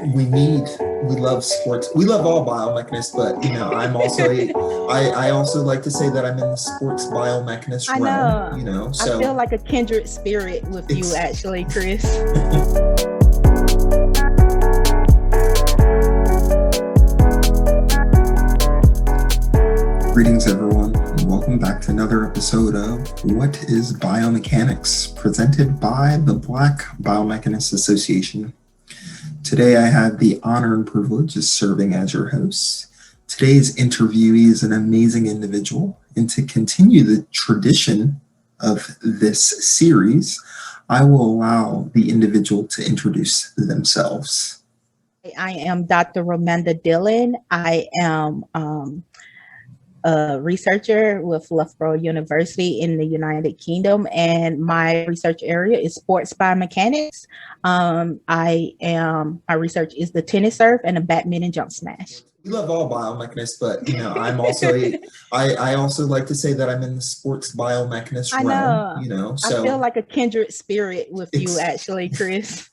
we love sports. We love all biomechanists, but I'm also I also like to say that I'm in the sports biomechanist I realm, know. I so feel like a kindred spirit with you, it's actually, Chris. greetings everyone, and welcome back to another episode of What is Biomechanics, presented by the Black Biomechanics Association. Today I have the honor and privilege of serving as your host. Today's interviewee is an amazing individual, and to continue the tradition of this series, I will allow the individual to introduce themselves. I am Dr. Romanda Dillon. I am a researcher with Loughborough University in the United Kingdom, and my research area is sports biomechanics. My research is the tennis serve and the badminton jump smash. We love all biomechanists, but I'm also I also like to say that I'm in the sports biomechanist I realm, know. I so feel like a kindred spirit with you, it's actually, Chris.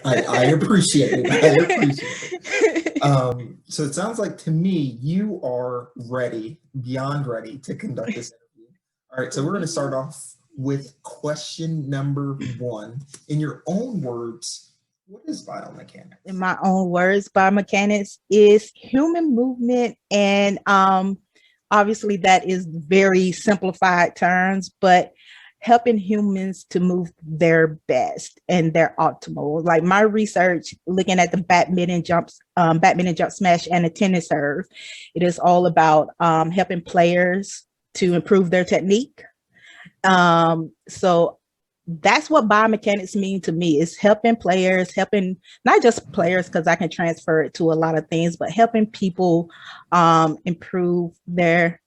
I appreciate it. I appreciate it. So it sounds like to me you are ready, beyond ready to conduct this interview. All right, so we're going to start off with question number one. In your own words, what is biomechanics? In my own words, biomechanics is human movement, and obviously that is very simplified terms, but helping humans to move their best and their optimal. Like my research, looking at the badminton jump smash and the tennis serve, it is all about helping players to improve their technique. So that's what biomechanics mean to me, is helping players, helping not just players, because I can transfer it to a lot of things, but helping people improve their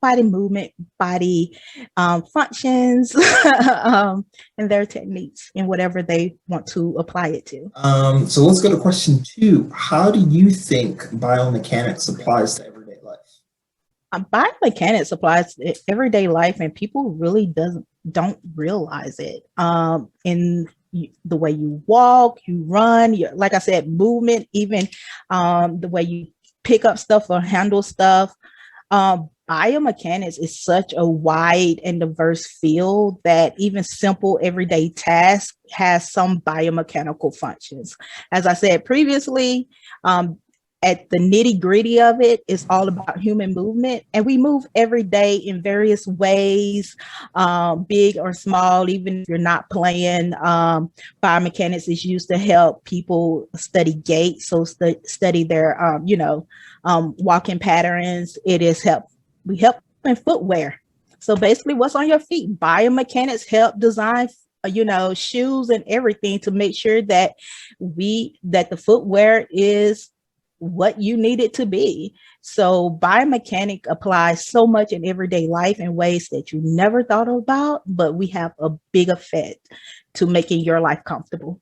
body movement, body functions, and their techniques and whatever they want to apply it to. So let's go to question two. How do you think biomechanics applies to everyday life? Biomechanics applies to everyday life, and people really don't realize it. In the way you walk, you run, like I said, movement, even the way you pick up stuff or handle stuff. Biomechanics is such a wide and diverse field that even simple everyday tasks has some biomechanical functions. As I said previously, at the nitty gritty of it, it's all about human movement, and we move every day in various ways, big or small. Even if you're not playing, biomechanics is used to help people study gait, so study their walking patterns. We help in footwear. So basically, what's on your feet? Biomechanics help design shoes and everything to make sure that the footwear is what you need it to be. So biomechanic applies so much in everyday life in ways that you never thought about, but we have a big effect to making your life comfortable.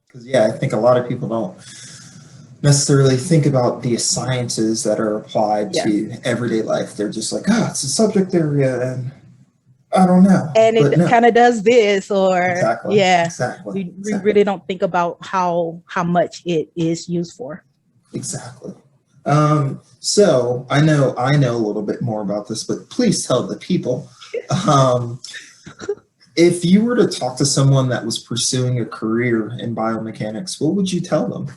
Because I think a lot of people don't necessarily think about the sciences that are applied to everyday life. They're just like, it's a subject area, and I don't know. And it kind of does this, or exactly. We really don't think about how much it is used for. Exactly. So I know a little bit more about this, but please tell the people. If you were to talk to someone that was pursuing a career in biomechanics, what would you tell them?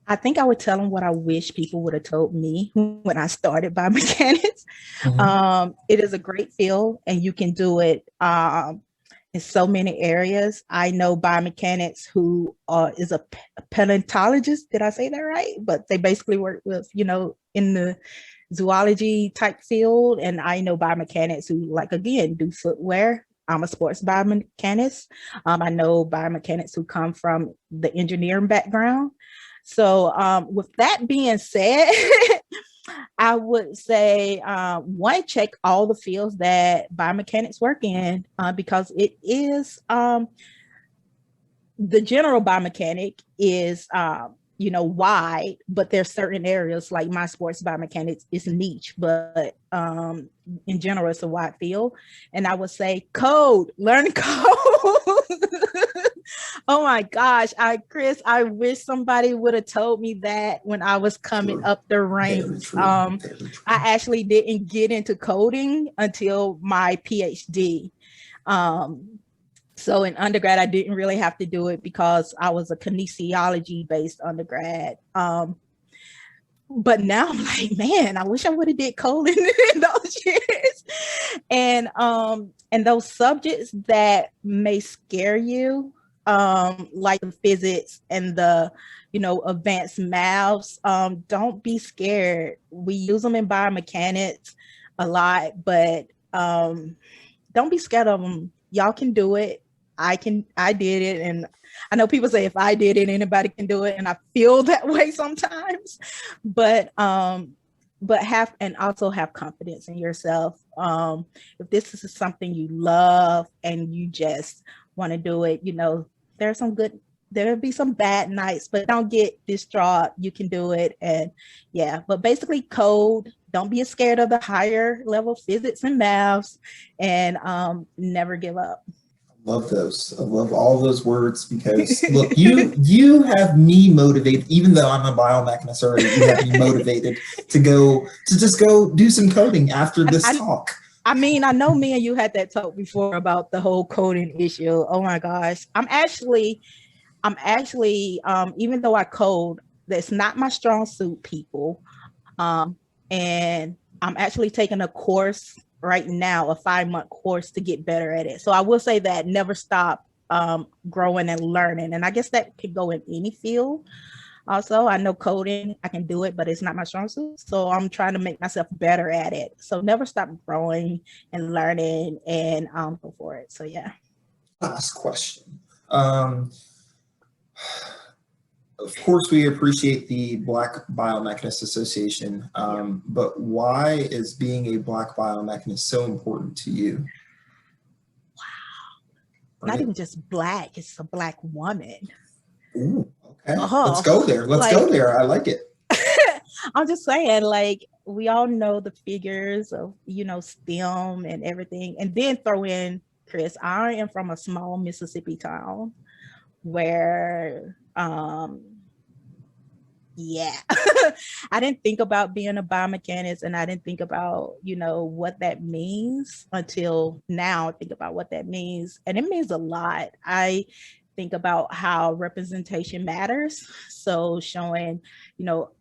I think I would tell them what I wish people would have told me when I started biomechanics. Mm-hmm. It is a great field, and you can do it in so many areas. I know biomechanics who is a paleontologist. Did I say that right? But they basically work with, in the zoology type field. And I know biomechanics who, like, again, do footwear. I'm a sports biomechanist. I know biomechanics who come from the engineering background. So with that being said, I would say, one, check all the fields that biomechanics work in, because it is, the general biomechanic is, wide, but there's certain areas, like my sports biomechanics is niche, but in general, it's a wide field. And I would say learn code. Oh my gosh, Chris, I wish somebody would have told me that when I was coming up the ranks. I actually didn't get into coding until my PhD. So in undergrad, I didn't really have to do it because I was a kinesiology based undergrad. But now I'm like, man, I wish I would have did coding in those years. And those subjects that may scare you, like the physics and the, advanced maths, don't be scared. We use them in biomechanics a lot, but don't be scared of them. Y'all can do it. I did it. And I know people say if I did it, anybody can do it. And I feel that way sometimes, but also have confidence in yourself. If this is something you love and you just want to do it, there'll be some bad nights, but don't get distraught. You can do it. And yeah, but basically code. Don't be scared of the higher level physics and maths, and never give up. Love those. I love all those words because look, you have me motivated, even though I'm a biomechanist already, you have me motivated to just go do some coding after this talk. I mean, I know me and you had that talk before about the whole coding issue. Oh my gosh. I'm actually, even though I code, that's not my strong suit, people. And I'm actually taking a course right now, a 5-month course to get better at it. So I will say that never stop growing and learning. And I guess that could go in any field. Also, I know coding, I can do it, but it's not my strong suit. So I'm trying to make myself better at it. So never stop growing and learning and go for it. So yeah. Last question. Of course, we appreciate the Black Biomechanics Association, but why is being a Black biomechanist so important to you? Wow. Right. Not even just Black, it's a Black woman. Ooh, okay. Let's go there. Let's go there. I like it. I'm just saying, like, we all know the figures of, STEM and everything. And then throw in, Chris, I am from a small Mississippi town where I didn't think about being a biomechanist, and I didn't think about what that means until now. I think about what that means, and it means a lot. I think about how representation matters, so showing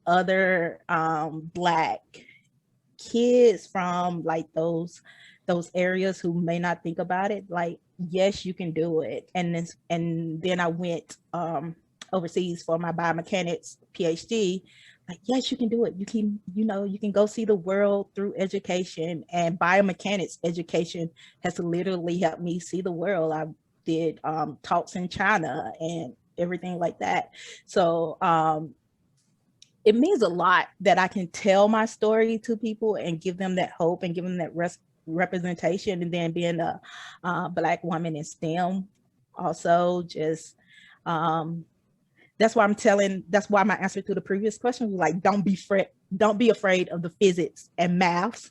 other Black kids from like those areas who may not think about it, like, yes, you can do it. And then I went overseas for my biomechanics PhD. Like, yes, you can do it. You can go see the world through education, and biomechanics education has literally helped me see the world. I did talks in China and everything like that. So it means a lot that I can tell my story to people and give them that hope and give them that representation. And then being a Black woman in STEM also just that's why my answer to the previous question was like, don't be afraid of the physics and maths,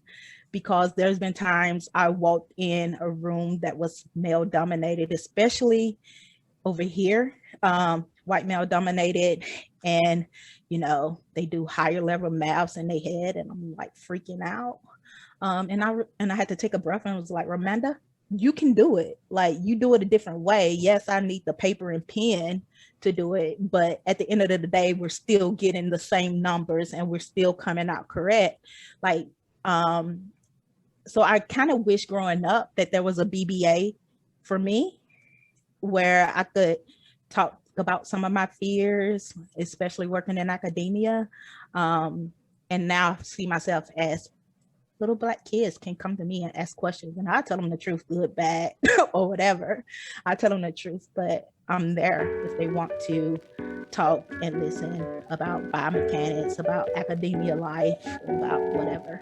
because there's been times I walked in a room that was male dominated, especially over here, white male dominated, and they do higher level maths in their head, and I'm like freaking out. And I had to take a breath and was like, Romanda, you can do it. Like, you do it a different way. Yes, I need the paper and pen to do it, but at the end of the day, we're still getting the same numbers and we're still coming out correct. Like, so I kind of wish growing up that there was a BBA for me where I could talk about some of my fears, especially working in academia. And now see myself as little Black kids can come to me and ask questions, and I tell them the truth, good, bad, or whatever. I tell them the truth, but I'm there if they want to talk and listen about biomechanics, about academia life, about whatever.